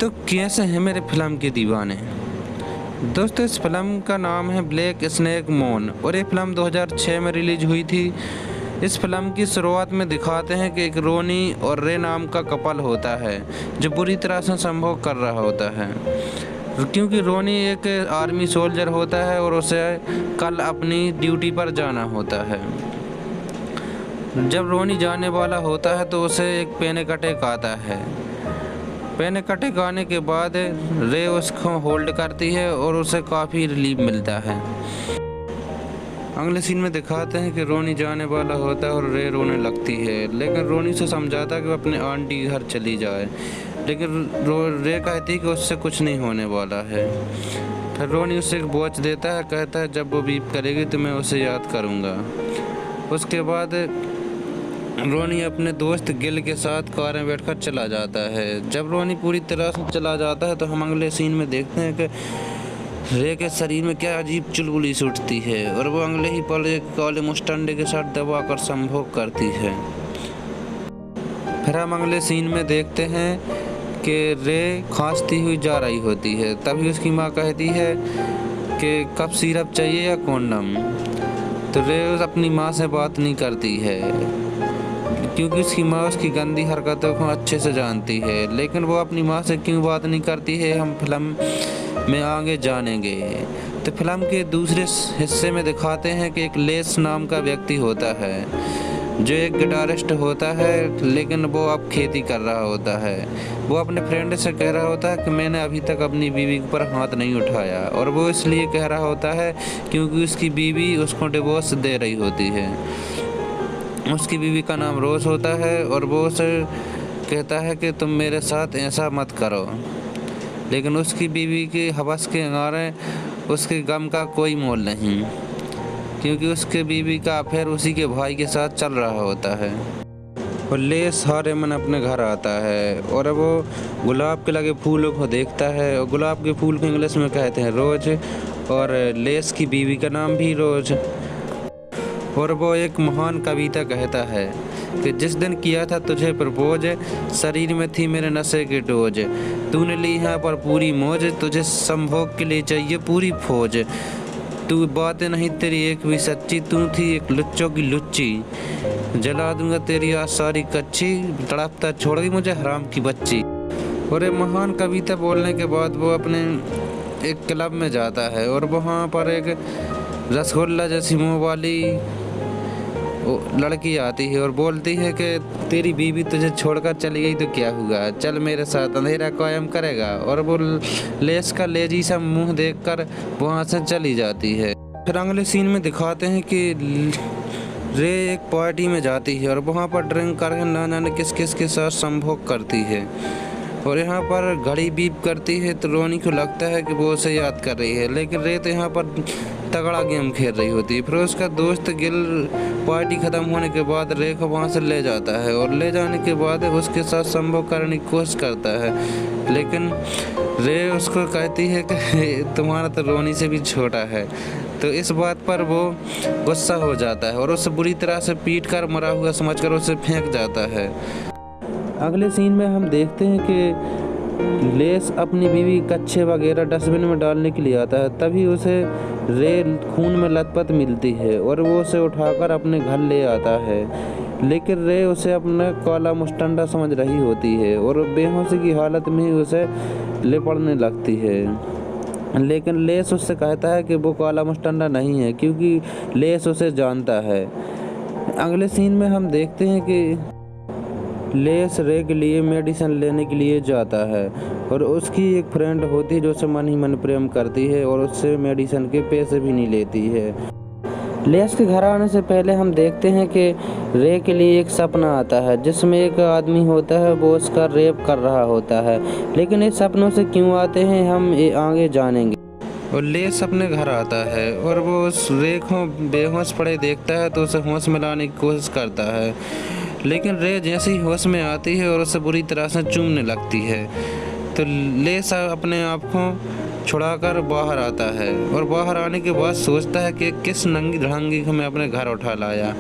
तो कैसे हैं मेरे फिल्म के दीवाने। दोस्तों, इस फिल्म का नाम है ब्लैक स्नेक मोन और ये फिल्म 2006 में रिलीज हुई थी। इस फिल्म की शुरुआत में दिखाते हैं कि एक रोनी और रे नाम का कपल होता है जो बुरी तरह से संभोग कर रहा होता है, क्योंकि रोनी एक आर्मी सोल्जर होता है और उसे कल अपनी ड्यूटी पर जाना होता है। जब रोनी जाने वाला होता है तो उसे एक पैनिक अटैक आता है। पैनिक अटैक आने के बाद रे उसको होल्ड करती है और उसे काफ़ी रिलीफ मिलता है। अगले सीन में दिखाते हैं कि रोनी जाने वाला होता है और रे रोने लगती है, लेकिन रोनी से समझाता है कि वो अपने आंटी घर चली जाए, लेकिन रे कहती है कि उससे कुछ नहीं होने वाला है। फिर रोनी उसे एक वॉच देता है, कहता है जब वो बीप करेगी तो मैं उसे याद करूँगा। उसके बाद रोनी अपने दोस्त गिल के साथ कार में बैठकर चला जाता है। जब रोनी पूरी तरह से चला जाता है तो हम अगले सीन में देखते हैं कि रे के शरीर में क्या अजीब चुलबुली उठती है और वो अगले ही पल एक काले मुस्टंडे के साथ दबाकर संभोग करती है। फिर हम अगले सीन में देखते हैं कि रे खांसती हुई जा रही होती है। तभी उसकी माँ कहती है कि कब सिरप चाहिए या कॉन्डम। तो रे अपनी माँ से बात नहीं करती है, क्योंकि उसकी माँ उसकी गंदी हरकतों को अच्छे से जानती है। लेकिन वो अपनी माँ से क्यों बात नहीं करती है, हम फिल्म में आगे जानेंगे। तो फिल्म के दूसरे हिस्से में दिखाते हैं कि एक लेस नाम का व्यक्ति होता है जो एक गिटारिस्ट होता है, लेकिन वो अब खेती कर रहा होता है। वो अपने फ्रेंड से कह रहा होता है कि मैंने अभी तक अपनी बीवी पर हाथ नहीं उठाया, और वो इसलिए कह रहा होता है क्योंकि उसकी बीवी उसको डिवोर्स दे रही होती है। उसकी बीवी का नाम रोज होता है और वो उसे कहता है कि तुम मेरे साथ ऐसा मत करो, लेकिन उसकी बीवी की हवस के मारे उसके गम का कोई मोल नहीं, क्योंकि उसके बीवी का अफेयर उसी के भाई के साथ चल रहा होता है। और लेस हारे मन अपने घर आता है और वो गुलाब के लगे फूलों को देखता है, और गुलाब के फूल को इंग्लिश में कहते हैं रोज, और लेस की बीवी का नाम भी रोज। और वो एक महान कविता कहता है कि जिस दिन किया था तुझे प्रपोज, शरीर में थी मेरे नशे की डोज, तूने ली यहाँ पर पूरी मौज, तुझे संभोग के लिए चाहिए पूरी फौज, तू बातें नहीं तेरी एक भी सच्ची, तू थी एक लुच्चों की लुच्ची, जला दूंगा तेरी आज सारी कच्ची, तड़पता छोड़ गई मुझे हराम की बच्ची। और ये महान कविता बोलने के बाद वो अपने एक क्लब में जाता है और वहाँ पर एक रसगुल्ला जैसी मुँह वाली लड़की आती है और बोलती है कि तेरी बीवी तुझे छोड़कर चली गई तो क्या हुआ, चल मेरे साथ अंधेरा कायम करेगा। और वो लेस का लेजी सा मुंह देखकर वहाँ से चली जाती है। फिर अगले सीन में दिखाते हैं कि रे एक पार्टी में जाती है और वहाँ पर ड्रिंक करके ना जाने किस किस के साथ संभोग करती है, और यहाँ पर घड़ी बीप करती है तो रोनी को लगता है कि वो उसे याद कर रही है, लेकिन रे तो यहाँ पर तगड़ा गेम खेल रही होती है। फिर उसका दोस्त गिल पार्टी ख़त्म होने के बाद रे को वहाँ से ले जाता है और ले जाने के बाद उसके साथ संभोग करने की कोशिश करता है, लेकिन रे उसको कहती है कि तुम्हारा तो रोनी से भी छोटा है। तो इस बात पर वो गुस्सा हो जाता है और उसे बुरी तरह से पीट कर मरा हुआ समझकर उसे फेंक जाता है। अगले सीन में हम देखते हैं कि लेस अपनी बीवी कच्छे वगैरह डस्टबिन में डालने के लिए आता है। तभी उसे रे खून में लथपथ मिलती है और वो उसे उठाकर अपने घर ले आता है, लेकिन रे उसे अपना काला मुस्टंडा समझ रही होती है और बेहोशी की हालत में ही उसे लिपटने लगती है। लेकिन लेस उससे कहता है कि वो काला मुस्टंडा नहीं है, क्योंकि लेस उसे जानता है। अगले सीन में हम देखते हैं कि लेस रे के लिए मेडिसिन लेने के लिए जाता है और उसकी एक फ्रेंड होती है जो उसे मन ही मन प्रेम करती है और उससे मेडिसिन के पैसे भी नहीं लेती है। लेस के घर आने से पहले हम देखते हैं कि रे के लिए एक सपना आता है जिसमें एक आदमी होता है, वो उसका रेप कर रहा होता है, लेकिन इस सपनों से क्यों आते हैं हम आगे जानेंगे। और लेस अपने घर आता है और वो उस रे को बेहोश पड़े देखता है तो उसे होश में लाने की कोशिश करता है, लेकिन रे जैसे ही होश में आती है और उसे बुरी तरह से चूमने लगती है, तो लेस अपने आप को छुड़ाकर बाहर आता है और बाहर आने के बाद सोचता है कि किस नंगी धड़ंगी को मैं अपने घर उठा लाया।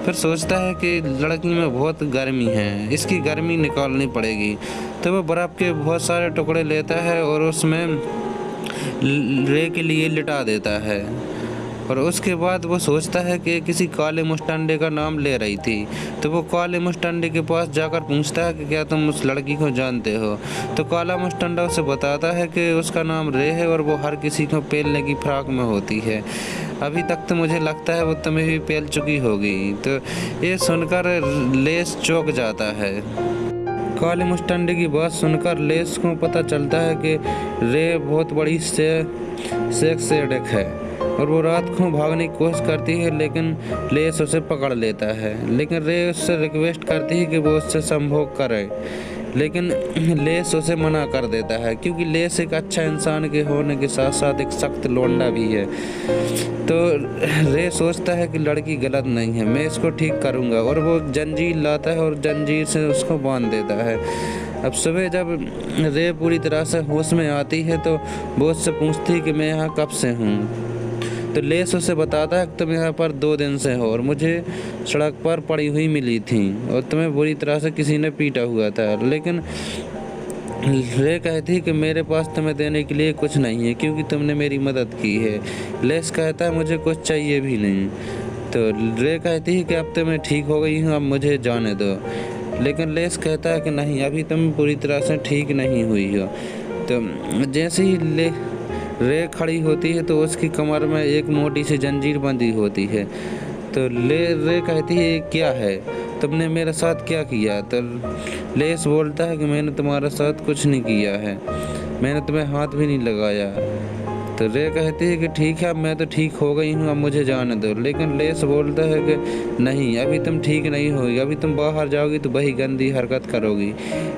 फिर सोचता है कि लड़की में बहुत गर्मी है, इसकी गर्मी निकालनी पड़ेगी। तो वो बर्फ़ के बहुत सारे टुकड़े लेता है और उसमें रे के लिए लिटा देता है। और उसके बाद वो सोचता है कि किसी काले मुस्टंडे का नाम ले रही थी। तो वो काले मुस्टंडे के पास जाकर पूछता है कि क्या तुम उस लड़की को जानते हो। तो काला मुस्टंडा उसे बताता है कि उसका नाम रे है और वो हर किसी को पेलने की फिराक में होती है। अभी तक तो मुझे लगता है वो तुम्हें भी पेल चुकी होगी। तो ये सुनकर लेस चौंक जाता है। काले मुस्टंडे की बात सुनकर लेस को पता चलता है कि रे बहुत बड़ी सेक्स एडिक्ट है और वो रात को भागने की कोशिश करती है, लेकिन लेस उसे पकड़ लेता है। लेकिन रे उससे रिक्वेस्ट करती है कि वो उससे संभोग करे, लेकिन लेस उसे मना कर देता है क्योंकि लेस एक अच्छा इंसान के होने के साथ साथ एक सख्त लौंडा भी है। तो रे सोचता है कि लड़की गलत नहीं है, मैं इसको ठीक करूँगा, और वो जंजीर लाता है और जंजीर से उसको बांध देता है। अब सुबह जब रे पूरी तरह से होश में आती है तो वो उससे पूछती है कि मैं यहाँ कब से हूँ। तो लेस उसे बताता है कि तुम यहाँ पर 2 दिन से हो और मुझे सड़क पर पड़ी हुई मिली थी और तुम्हें बुरी तरह से किसी ने पीटा हुआ था। लेकिन रे कहती है कि मेरे पास तुम्हें देने के लिए कुछ नहीं है क्योंकि तुमने मेरी मदद की है। लेस कहता है मुझे कुछ चाहिए भी नहीं। तो रे कहती है कि अब तो मैं ठीक हो गई हूँ, अब मुझे जाने दो। लेकिन लेस कहता है कि नहीं, अभी तुम पूरी तरह से ठीक नहीं हुई हो। तो जैसे ही रे खड़ी होती है तो उसकी कमर में एक मोटी सी जंजीर बंधी होती है। तो रे कहती है क्या है, तुमने मेरे साथ क्या किया। तो लेस बोलता है कि मैंने तुम्हारे साथ कुछ नहीं किया है, मैंने तुम्हें हाथ भी नहीं लगाया। तो रे कहती है कि ठीक है, अब मैं तो ठीक हो गई हूँ, अब मुझे जाने दो। लेकिन लेस बोलता है कि नहीं, अभी तुम ठीक नहीं होगी, अभी तुम बाहर जाओगी तो वही गंदी हरकत करोगी।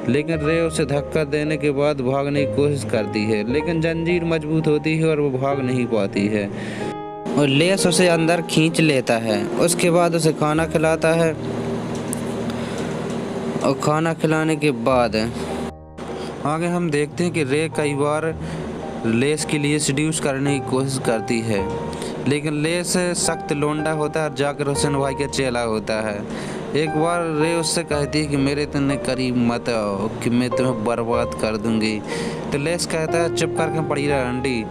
लेकिन रे उसे धक्का देने के बाद भागने की कोशिश करती है, लेकिन जंजीर मजबूत होती है और वो भाग नहीं पाती है और लेस उसे अंदर खींच लेता है। उसके बाद उसे खाना खिलाता है और खाना खिलाने के बाद आगे हम देखते हैं कि रे कई बार लेस के लिए सेड्यूस करने की कोशिश करती है, लेकिन लेस सख्त लोंडा होता है और जाकर हुसैन भाई का चेला होता है। एक बार रे उससे कहती है कि मेरे इतने करीब मत आओ कि मैं तुम्हें बर्बाद कर दूंगी। तो लेस कहता है चुप करके पड़ी रह अंडी।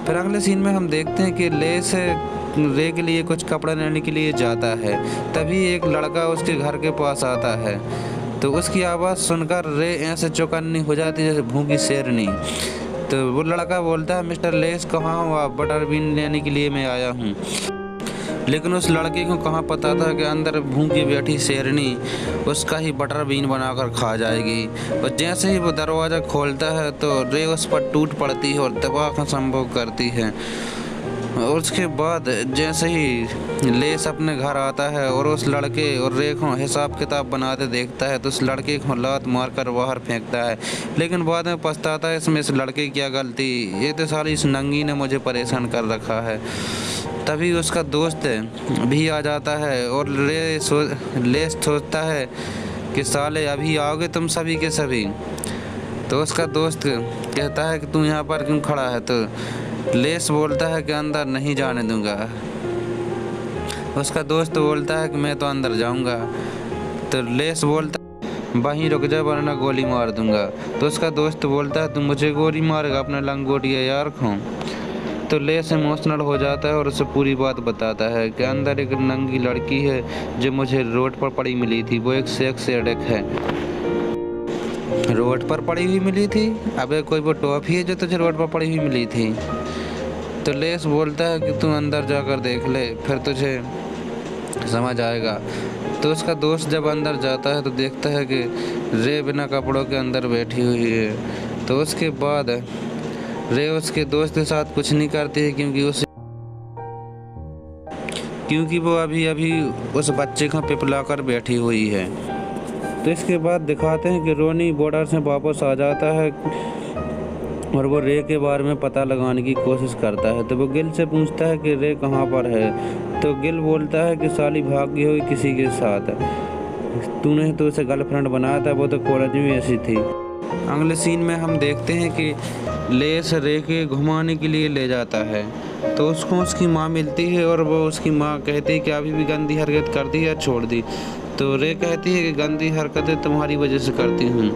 फिर अगले सीन में हम देखते हैं कि लेस रे के लिए कुछ कपड़ा लेने के लिए जाता है। तभी एक लड़का उसके घर के पास आता है। तो उसकी आवाज़ सुनकर रे ऐसे चौकन्नी हो जाती है जैसे भूखी शेरनी। तो वो लड़का बोलता है मिस्टर लेस कहाँ हो आप, बटर बीन लेने के लिए मैं आया हूँ। लेकिन उस लड़के को कहाँ पता था कि अंदर भूखी बैठी शेरनी उसका ही बटर बीन बनाकर खा जाएगी। और जैसे ही वो दरवाज़ा खोलता है तो रे उस पर टूट पड़ती है और दबा का संभोग करती है। और उसके बाद जैसे ही लेस अपने घर आता है और उस लड़के और रे को हिसाब किताब बनाते देखता है तो उस लड़के को लात मारकर बाहर फेंकता है। लेकिन बाद में पछताता है इसमें इस लड़के की क्या गलती, ये तो सारी इस नंगी ने मुझे परेशान कर रखा है। तभी उसका दोस्त भी आ जाता है और लेस सोचता है कि साले अभी आओगे तुम सभी के सभी। तो उसका दोस्त कहता है कि तू यहाँ पर क्यों खड़ा है। तो लेस बोलता है कि अंदर नहीं जाने दूंगा। उसका दोस्त बोलता है कि मैं तो अंदर जाऊंगा। तो लेस बोलता है वहीं रुक जा वरना गोली मार दूंगा। तो उसका दोस्त बोलता है तुम मुझे गोली मारेगा अपना लंगोटिया यार को। तो लेस इमोशनल हो जाता है और उसे पूरी बात बताता है कि अंदर एक नंगी लड़की है जो मुझे रोड पर पड़ी मिली थी, वो एक सेक्स एडिक्ट है। रोड पर पड़ी हुई मिली थी? अबे कोई वो टॉफी है जो तुझे रोड पर पड़ी हुई मिली थी? तो लेस बोलता है कि तू अंदर जाकर देख ले फिर तुझे समझ आएगा। तो उसका दोस्त जब अंदर जाता है तो देखता है कि रे बिना कपड़ों के अंदर बैठी हुई है। तो उसके बाद रे उसके दोस्त के साथ कुछ नहीं करती है क्योंकि वो अभी उस बच्चे को पिपला कर बैठी हुई है। तो इसके बाद दिखाते हैं कि रोनी बॉर्डर से वापस आ जाता है और वो रे के बारे में पता लगाने की कोशिश करता है। तो वो गिल से पूछता है कि रे कहाँ पर है। तो गिल बोलता है कि साली भाग गई हुई किसी के साथ, तूने तो उसे गर्लफ्रेंड बनाया था, वो तो कॉलेज में ऐसी थी। अगले सीन में हम देखते हैं कि लेस रे के घुमाने के लिए ले जाता है तो उसको उसकी माँ मिलती है और वो उसकी माँ कहती है कि अभी भी गंदी हरकत कर दी या छोड़ दी। तो रे कहती है कि गंदी हरकतें तुम्हारी वजह से करती हूँ,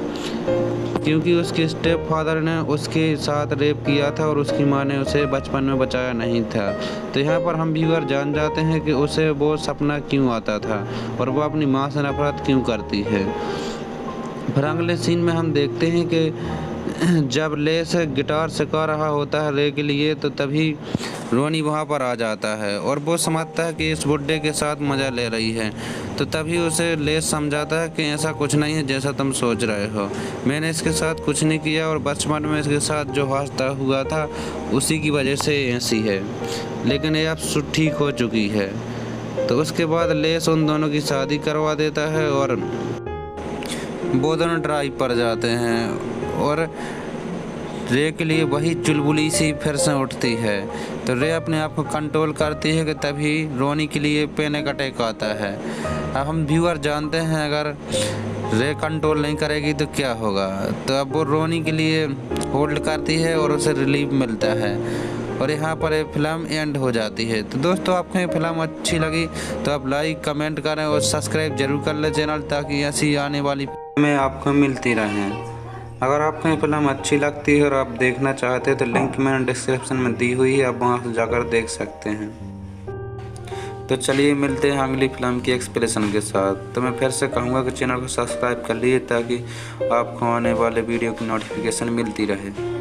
क्योंकि उसके स्टेप फादर ने उसके साथ रेप किया था और उसकी माँ ने उसे बचपन में बचाया नहीं था। तो यहाँ पर हम व्यूअर जान जाते हैं कि उसे वो सपना क्यों आता था और वो अपनी माँ से नफरत क्यों करती है। फिर अगले सीन में हम देखते हैं कि जब लेस गिटार सिखा रहा होता है रे के लिए, तो तभी रोनी वहाँ पर आ जाता है और वो समझता है कि इस बुड्ढे के साथ मज़ा ले रही है। तो तभी उसे लेस समझाता है कि ऐसा कुछ नहीं है जैसा तुम सोच रहे हो, मैंने इसके साथ कुछ नहीं किया और बचपन में इसके साथ जो हादसा हुआ था उसी की वजह से ऐसी है, लेकिन ये अब ठीक हो चुकी है। तो उसके बाद लेस उन दोनों की शादी करवा देता है और वो दोनों ड्राइव पर जाते हैं और रे के लिए वही चुलबुली सी फिर से उठती है। तो रे अपने आप को कंट्रोल करती है कि तभी रोनी के लिए पैनिक अटैक आता है। अब हम व्यूअर जानते हैं अगर रे कंट्रोल नहीं करेगी तो क्या होगा। तो अब वो रोनी के लिए होल्ड करती है और उसे रिलीफ मिलता है और यहाँ पर ये फिल्म एंड हो जाती है। तो दोस्तों, आपको ये फिल्म अच्छी लगी तो आप लाइक कमेंट करें और सब्सक्राइब जरूर कर लें चैनल, ताकि ऐसी आने वाली फिल्में आपको मिलती रहें। अगर आपको ये फिल्म अच्छी लगती है और आप देखना चाहते हैं तो लिंक मैंने डिस्क्रिप्शन में दी हुई है, आप वहाँ से जाकर देख सकते हैं। तो चलिए मिलते हैं अगली फिल्म की एक्सप्लेनेशन के साथ। तो मैं फिर से कहूँगा कि चैनल को सब्सक्राइब कर लीजिए ताकि आपको आने वाले वीडियो की नोटिफिकेशन मिलती रहे।